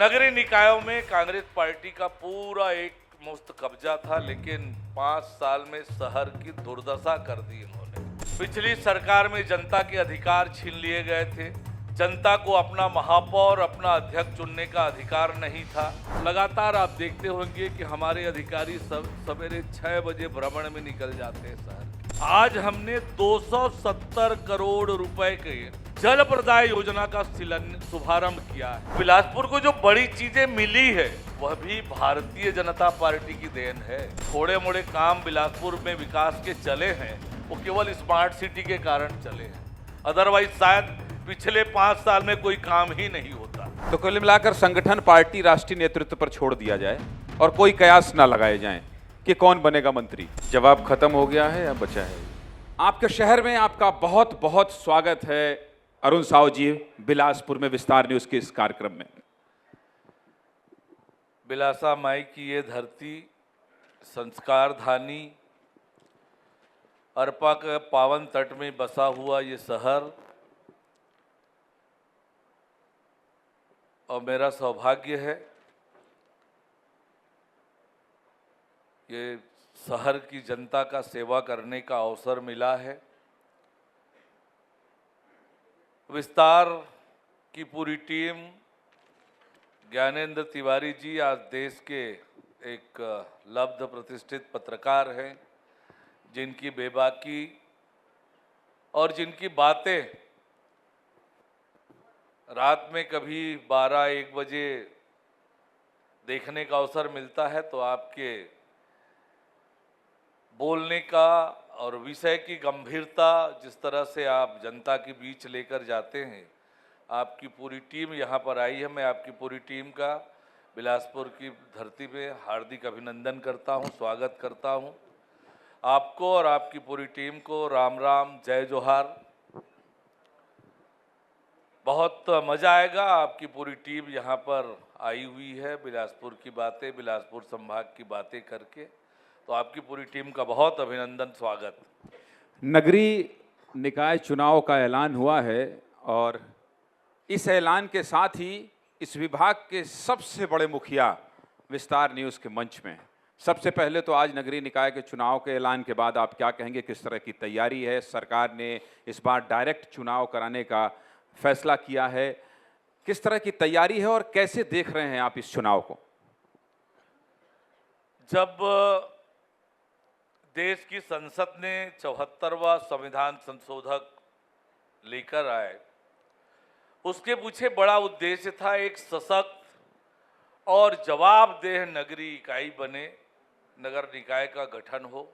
नगरीय निकायों में कांग्रेस पार्टी का पूरा एक मुश्त कब्जा था, लेकिन 5 साल में शहर की दुर्दशा कर दी इन्होंने। पिछली सरकार में जनता के अधिकार छीन लिए गए थे। जनता को अपना महापौर, अपना अध्यक्ष चुनने का अधिकार नहीं था। लगातार आप देखते होंगे कि हमारे अधिकारी सवेरे 6 बजे भ्रमण में निकल जाते हैं शहर के। आज हमने 270 करोड़ रुपए के जल प्रदाय योजना का शुभारंभ किया है। बिलासपुर को जो बड़ी चीजें मिली है वह भी भारतीय जनता पार्टी की देन है। थोड़े मोड़े काम बिलासपुर में विकास के चले हैं, वो केवल स्मार्ट सिटी के कारण चले हैं। अदरवाइज शायद पिछले 5 साल में कोई काम ही नहीं होता। तो कुल मिलाकर संगठन, पार्टी, राष्ट्रीय नेतृत्व पर छोड़ दिया जाए और कोई कयास ना लगाए जाएं कि कौन बनेगा मंत्री। जवाब खत्म हो गया है या बचा है? आपके शहर में आपका बहुत बहुत स्वागत है अरुण साहू जी, बिलासपुर में विस्तार न्यूज के इस कार्यक्रम में। बिलासा माई की ये धरती, संस्कार धानी, अरपा के पावन तट में बसा हुआ ये शहर, और मेरा सौभाग्य है ये शहर की जनता का सेवा करने का अवसर मिला है। विस्तार की पूरी टीम, ज्ञानेंद्र तिवारी जी आज देश के एक लब्ध प्रतिष्ठित पत्रकार हैं, जिनकी बेबाकी और जिनकी बातें रात में कभी 12-1 बजे देखने का अवसर मिलता है तो आपके बोलने का और विषय की गंभीरता, जिस तरह से आप जनता के बीच लेकर जाते हैं, आपकी पूरी टीम यहाँ पर आई है। मैं आपकी पूरी टीम का बिलासपुर की धरती पे हार्दिक अभिनंदन करता हूँ, स्वागत करता हूँ। आपको और आपकी पूरी टीम को राम राम, जय जोहार। बहुत मज़ा आएगा। आपकी पूरी टीम यहाँ पर आई हुई है बिलासपुर की बातें, बिलासपुर संभाग की बातें करके, तो आपकी पूरी टीम का बहुत अभिनंदन, स्वागत। नगरीय निकाय चुनाव का ऐलान हुआ है और इस ऐलान के साथ ही इस विभाग के सबसे बड़े मुखिया विस्तार न्यूज़ के मंच में। सबसे पहले तो आज नगरीय निकाय के चुनाव के ऐलान के बाद आप क्या कहेंगे, किस तरह की तैयारी है? सरकार ने इस बार डायरेक्ट चुनाव कराने का फैसला किया है, किस तरह की तैयारी है और कैसे देख रहे हैं आप इस चुनाव को? जब देश की संसद ने 74वां संविधान संशोधक लेकर आए, उसके पीछे बड़ा उद्देश्य था एक सशक्त और जवाबदेह नगरीय इकाई बने, नगर निकाय का गठन हो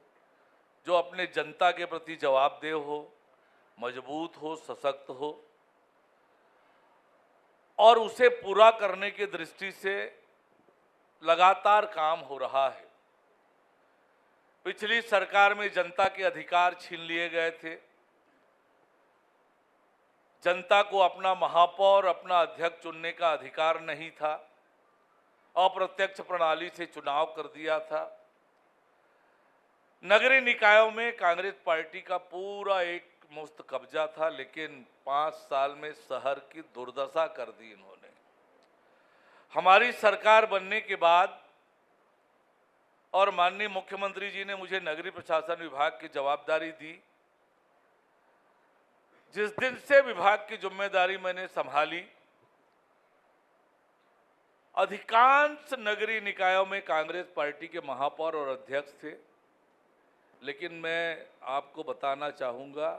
जो अपने जनता के प्रति जवाबदेह हो, मजबूत हो, सशक्त हो, और उसे पूरा करने की दृष्टि से लगातार काम हो रहा है। पिछली सरकार में जनता के अधिकार छीन लिए गए थे। जनता को अपना महापौर, अपना अध्यक्ष चुनने का अधिकार नहीं था। अप्रत्यक्ष प्रणाली से चुनाव कर दिया था। नगरीय निकायों में कांग्रेस पार्टी का पूरा एक मुश्त कब्जा था, लेकिन 5 साल में शहर की दुर्दशा कर दी इन्होंने। हमारी सरकार बनने के बाद और माननीय मुख्यमंत्री जी ने मुझे नगरीय प्रशासन विभाग की जवाबदारी दी। जिस दिन से विभाग की जिम्मेदारी मैंने संभाली, अधिकांश नगरीय निकायों में कांग्रेस पार्टी के महापौर और अध्यक्ष थे, लेकिन मैं आपको बताना चाहूँगा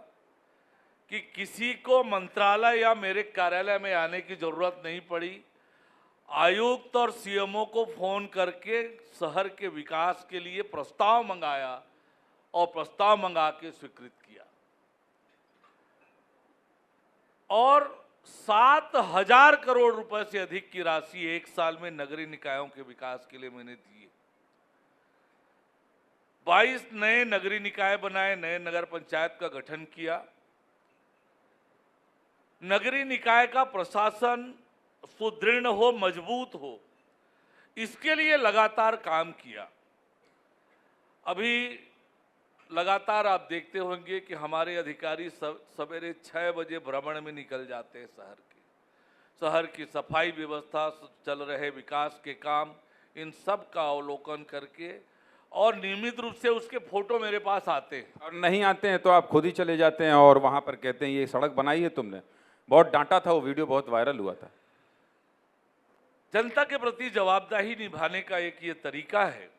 कि किसी को मंत्रालय या मेरे कार्यालय में आने की जरूरत नहीं पड़ी। आयुक्त और सीएमओ को फोन करके शहर के विकास के लिए प्रस्ताव मंगाया और प्रस्ताव मंगा के स्वीकृत किया, और 7,000 करोड़ रुपए से अधिक की राशि एक साल में नगरीय निकायों के विकास के लिए मैंने दी है। 22 नए नगरीय निकाय बनाए, नए नगर पंचायत का गठन किया। नगरीय निकाय का प्रशासन सुदृढ़ हो, मजबूत हो, इसके लिए लगातार काम किया। अभी लगातार आप देखते होंगे कि हमारे अधिकारी सवेरे 6 बजे भ्रमण में निकल जाते हैं शहर के। शहर की सफाई व्यवस्था, चल रहे विकास के काम, इन सब का अवलोकन करके और नियमित रूप से उसके फोटो मेरे पास आते हैं। और नहीं आते हैं तो आप खुद ही चले जाते हैं और वहां पर कहते हैं ये सड़क बनाई है तुमने। बहुत डांटा था, वो वीडियो बहुत वायरल हुआ था। जनता के प्रति जवाबदेही निभाने का एक ये तरीका है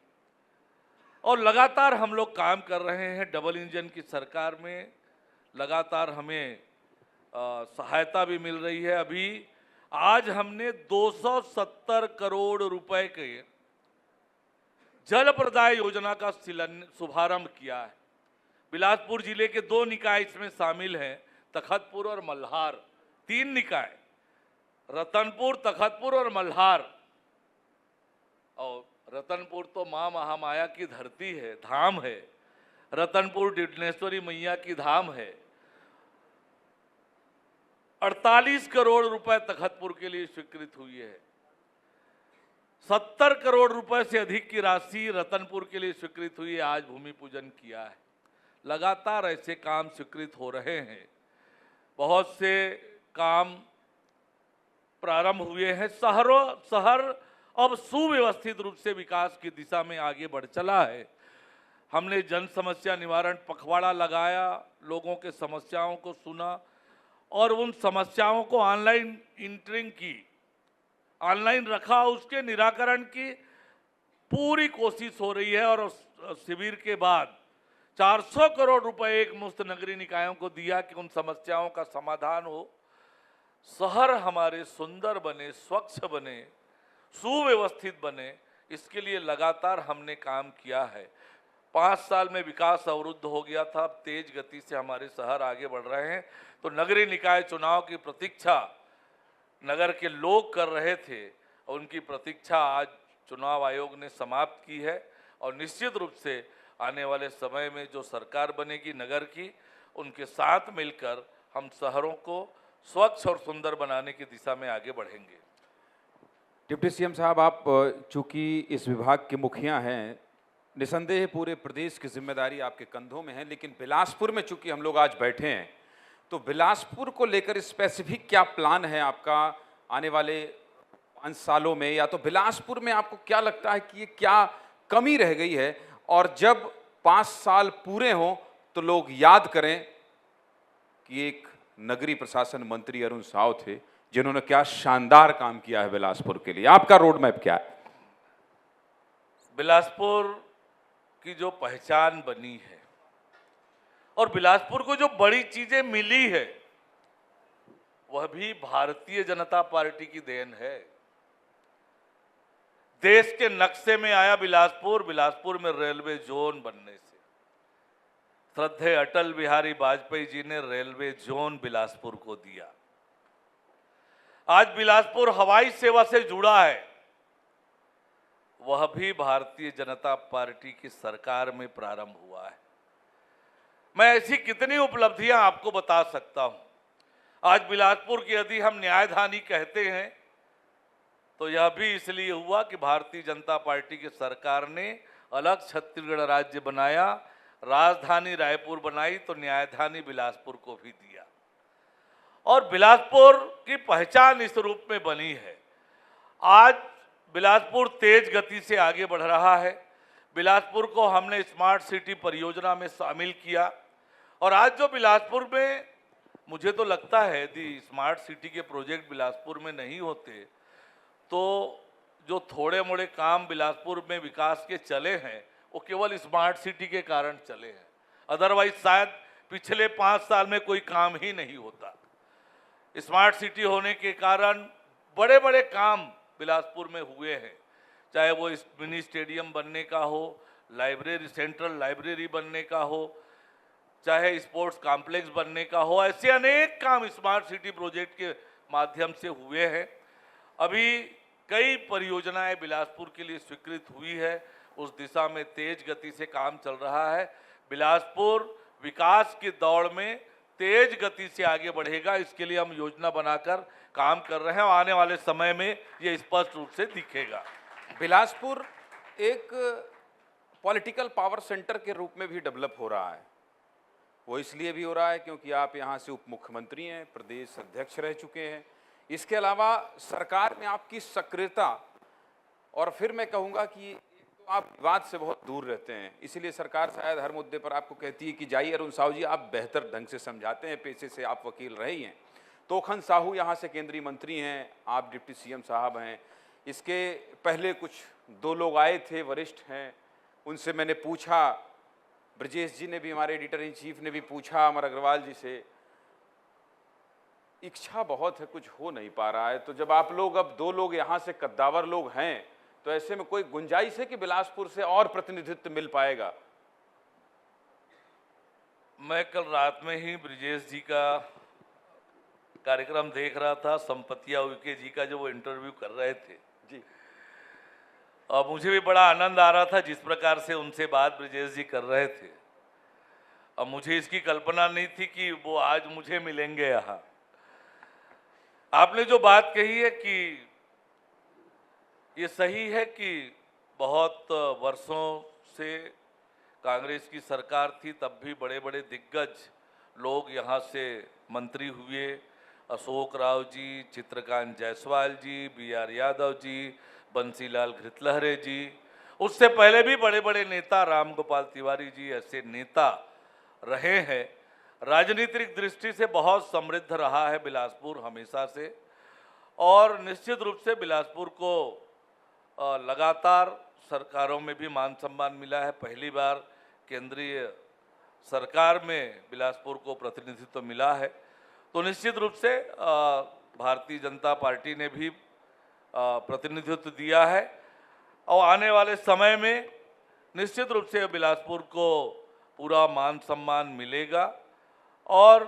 और लगातार हम लोग काम कर रहे हैं। डबल इंजन की सरकार में लगातार हमें सहायता भी मिल रही है। अभी आज हमने 270 करोड़ रुपए के जल प्रदाय योजना का शुभारंभ किया है। बिलासपुर जिले के 2 निकाय इसमें शामिल हैं, तखतपुर और मल्हार। 3 निकाय, रतनपुर, तखतपुर और मल्हार। और रतनपुर तो मां महामाया की धरती है, धाम है। रतनपुर डिडनेश्वरी मैया की धाम है। 48 करोड़ रुपए तखतपुर के लिए स्वीकृत हुई है। 70 करोड़ रुपए से अधिक की राशि रतनपुर के लिए स्वीकृत हुई है। आज भूमि पूजन किया है। लगातार ऐसे काम स्वीकृत हो रहे हैं। बहुत से काम प्रारंभ हुए हैं। शहर अब सुव्यवस्थित रूप से विकास की दिशा में आगे बढ़ चला है। हमने जन समस्या निवारण पखवाड़ा लगाया, लोगों के समस्याओं को सुना और उन समस्याओं को ऑनलाइन इंटरिंग की, ऑनलाइन रखा, उसके निराकरण की पूरी कोशिश हो रही है। और शिविर के बाद 400 करोड़ रुपए एक मुफ्त नगरीय निकायों को दिया कि उन समस्याओं का समाधान हो, शहर हमारे सुंदर बने, स्वच्छ बने, सुव्यवस्थित बने। इसके लिए लगातार हमने काम किया है। 5 साल में विकास अवरुद्ध हो गया था, अब तेज गति से हमारे शहर आगे बढ़ रहे हैं। तो नगरीय निकाय चुनाव की प्रतीक्षा नगर के लोग कर रहे थे, उनकी प्रतीक्षा आज चुनाव आयोग ने समाप्त की है। और निश्चित रूप से आने वाले समय में जो सरकार बनेगी नगर की, उनके साथ मिलकर हम शहरों को स्वच्छ और सुंदर बनाने की दिशा में आगे बढ़ेंगे। डिप्टी सीएम साहब, आप चूंकि इस विभाग के मुखिया हैं, निसंदेह पूरे प्रदेश की जिम्मेदारी आपके कंधों में है, लेकिन बिलासपुर में चूंकि हम लोग आज बैठे हैं, तो बिलासपुर को लेकर स्पेसिफिक क्या प्लान है आपका आने वाले 5 सालों में? या तो बिलासपुर में आपको क्या लगता है कि ये क्या कमी रह गई है, और जब 5 साल पूरे हों तो लोग याद करें कि एक नगरीय प्रशासन मंत्री अरुण साव थे जिन्होंने क्या शानदार काम किया है बिलासपुर के लिए? आपका रोड मैप क्या है? बिलासपुर की जो पहचान बनी है और बिलासपुर को जो बड़ी चीजें मिली है, वह भी भारतीय जनता पार्टी की देन है। देश के नक्शे में आया बिलासपुर, बिलासपुर में रेलवे जोन बनने से। श्रद्धेय अटल बिहारी वाजपेयी जी ने रेलवे जोन बिलासपुर को दिया। आज बिलासपुर हवाई सेवा से जुड़ा है, वह भी भारतीय जनता पार्टी की सरकार में प्रारंभ हुआ है। मैं ऐसी कितनी उपलब्धियां आपको बता सकता हूं। आज बिलासपुर की यदि हम न्यायधानी कहते हैं तो यह भी इसलिए हुआ कि भारतीय जनता पार्टी की सरकार ने अलग छत्तीसगढ़ राज्य बनाया, राजधानी रायपुर बनाई, तो न्यायधानी बिलासपुर को भी दिया। और बिलासपुर की पहचान इस रूप में बनी है। आज बिलासपुर तेज गति से आगे बढ़ रहा है। बिलासपुर को हमने स्मार्ट सिटी परियोजना में शामिल किया और आज जो बिलासपुर में, मुझे तो लगता है यदि स्मार्ट सिटी के प्रोजेक्ट बिलासपुर में नहीं होते तो जो थोड़े मोड़े काम बिलासपुर में विकास के चले हैं वो केवल स्मार्ट सिटी के कारण चले हैं। अदरवाइज शायद पिछले 5 साल में कोई काम ही नहीं होता। स्मार्ट सिटी होने के कारण बड़े बड़े काम बिलासपुर में हुए हैं, चाहे वो मिनी स्टेडियम बनने का हो, लाइब्रेरी, सेंट्रल लाइब्रेरी बनने का हो, चाहे स्पोर्ट्स कॉम्प्लेक्स बनने का हो। ऐसे अनेक काम स्मार्ट सिटी प्रोजेक्ट के माध्यम से हुए हैं। अभी कई परियोजनाएं बिलासपुर के लिए स्वीकृत हुई है, उस दिशा में तेज गति से काम चल रहा है। बिलासपुर विकास की दौड़ में तेज गति से आगे बढ़ेगा, इसके लिए हम योजना बनाकर काम कर रहे हैं और आने वाले समय में ये स्पष्ट रूप से दिखेगा। बिलासपुर एक पॉलिटिकल पावर सेंटर के रूप में भी डेवलप हो रहा है। वो इसलिए भी हो रहा है क्योंकि आप यहाँ से उप मुख्यमंत्री हैं, प्रदेश अध्यक्ष रह चुके हैं। इसके अलावा सरकार में आपकी सक्रियता, और फिर मैं कहूँगा कि तो आप विवाद से बहुत दूर रहते हैं, इसीलिए सरकार शायद हर मुद्दे पर आपको कहती है कि जाइए अरुण साहू जी, आप बेहतर ढंग से समझाते हैं, पेशे से आप वकील रहे ही हैं। तोखन साहू यहाँ से केंद्रीय मंत्री हैं, आप डिप्टी सीएम साहब हैं। इसके पहले कुछ 2 लोग आए थे, वरिष्ठ हैं, उनसे मैंने पूछा, ब्रजेश जी ने भी, हमारे एडिटर इन चीफ ने भी पूछा अमर अग्रवाल जी से, इच्छा बहुत है, कुछ हो नहीं पा रहा है। तो जब आप लोग अब 2 लोग यहाँ से कद्दावर लोग हैं, तो ऐसे में कोई गुंजाइश है कि बिलासपुर से और प्रतिनिधित्व मिल पाएगा? मैं कल रात में ही ब्रजेश जी का कार्यक्रम देख रहा था, संपतिया उइके जी का, जो वो इंटरव्यू कर रहे थे जी। और मुझे भी बड़ा आनंद आ रहा था जिस प्रकार से उनसे बात ब्रजेश जी कर रहे थे। अब मुझे इसकी कल्पना नहीं थी कि वो आज मुझे मिलेंगे यहाँ। आपने जो बात कही है कि ये सही है कि बहुत वर्षों से कांग्रेस की सरकार थी, तब भी बड़े बड़े दिग्गज लोग यहाँ से मंत्री हुए, अशोक राव जी, चित्रकांत जायसवाल जी, BR यादव जी, बंसीलाल घृतलहरे जी, उससे पहले भी बड़े बड़े नेता, राम गोपाल तिवारी जी, ऐसे नेता रहे हैं। राजनीतिक दृष्टि से बहुत समृद्ध रहा है बिलासपुर हमेशा से, और निश्चित रूप से बिलासपुर को लगातार सरकारों में भी मान सम्मान मिला है। पहली बार केंद्रीय सरकार में बिलासपुर को प्रतिनिधित्व मिला है, तो निश्चित रूप से भारतीय जनता पार्टी ने भी प्रतिनिधित्व दिया है, और आने वाले समय में निश्चित रूप से बिलासपुर को पूरा मान सम्मान मिलेगा। और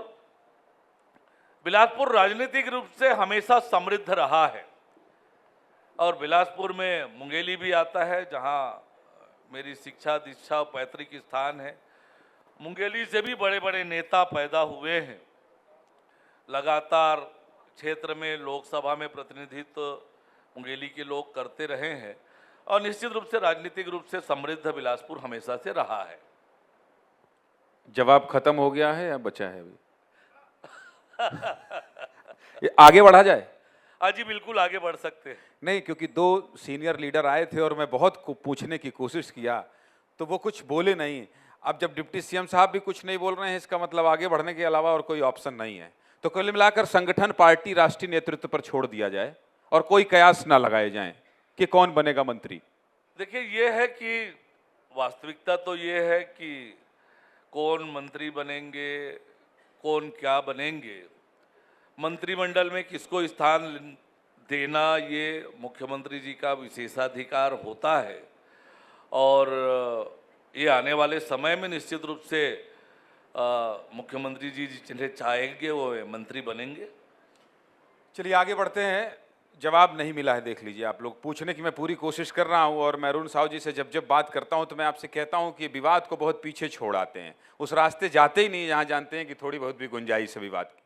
बिलासपुर राजनीतिक रूप से हमेशा समृद्ध रहा है, और बिलासपुर में मुंगेली भी आता है, जहां मेरी शिक्षा दीक्षा पैतृक स्थान है। मुंगेली से भी बड़े बड़े नेता पैदा हुए हैं। लगातार क्षेत्र में लोकसभा में प्रतिनिधित्व मुंगेली के लोग करते रहे हैं, और निश्चित रूप से राजनीतिक रूप से समृद्ध बिलासपुर हमेशा से रहा है। जवाब खत्म हो गया है या बचा है अभी? ये आगे बढ़ा जाए? हाँ जी, बिल्कुल आगे बढ़ सकते हैं। नहीं, क्योंकि 2 सीनियर लीडर आए थे और मैं बहुत पूछने की कोशिश किया, तो वो कुछ बोले नहीं। अब जब डिप्टी सीएम साहब भी कुछ नहीं बोल रहे हैं, इसका मतलब आगे बढ़ने के अलावा और कोई ऑप्शन नहीं है। तो कुल मिलाकर संगठन, पार्टी, राष्ट्रीय नेतृत्व पर छोड़ दिया जाए और कोई कयास ना लगाए जाएं कि कौन बनेगा मंत्री। देखिए, ये है कि वास्तविकता तो ये है कि कौन मंत्री बनेंगे, कौन क्या बनेंगे, मंत्रिमंडल में किसको स्थान देना, ये मुख्यमंत्री जी का विशेषाधिकार होता है, और ये आने वाले समय में निश्चित रूप से मुख्यमंत्री जी जिन्हें चाहेंगे वो मंत्री बनेंगे। चलिए आगे बढ़ते हैं। जवाब नहीं मिला है, देख लीजिए आप लोग। पूछने की मैं पूरी कोशिश कर रहा हूं, और मैं अरुण साहू जी से जब जब बात करता हूं तो मैं आपसे कहता हूं कि विवाद को बहुत पीछे छोड़ आते हैं, उस रास्ते जाते ही नहीं जहां जानते हैं कि थोड़ी बहुत भी गुंजाइश है विवाद की।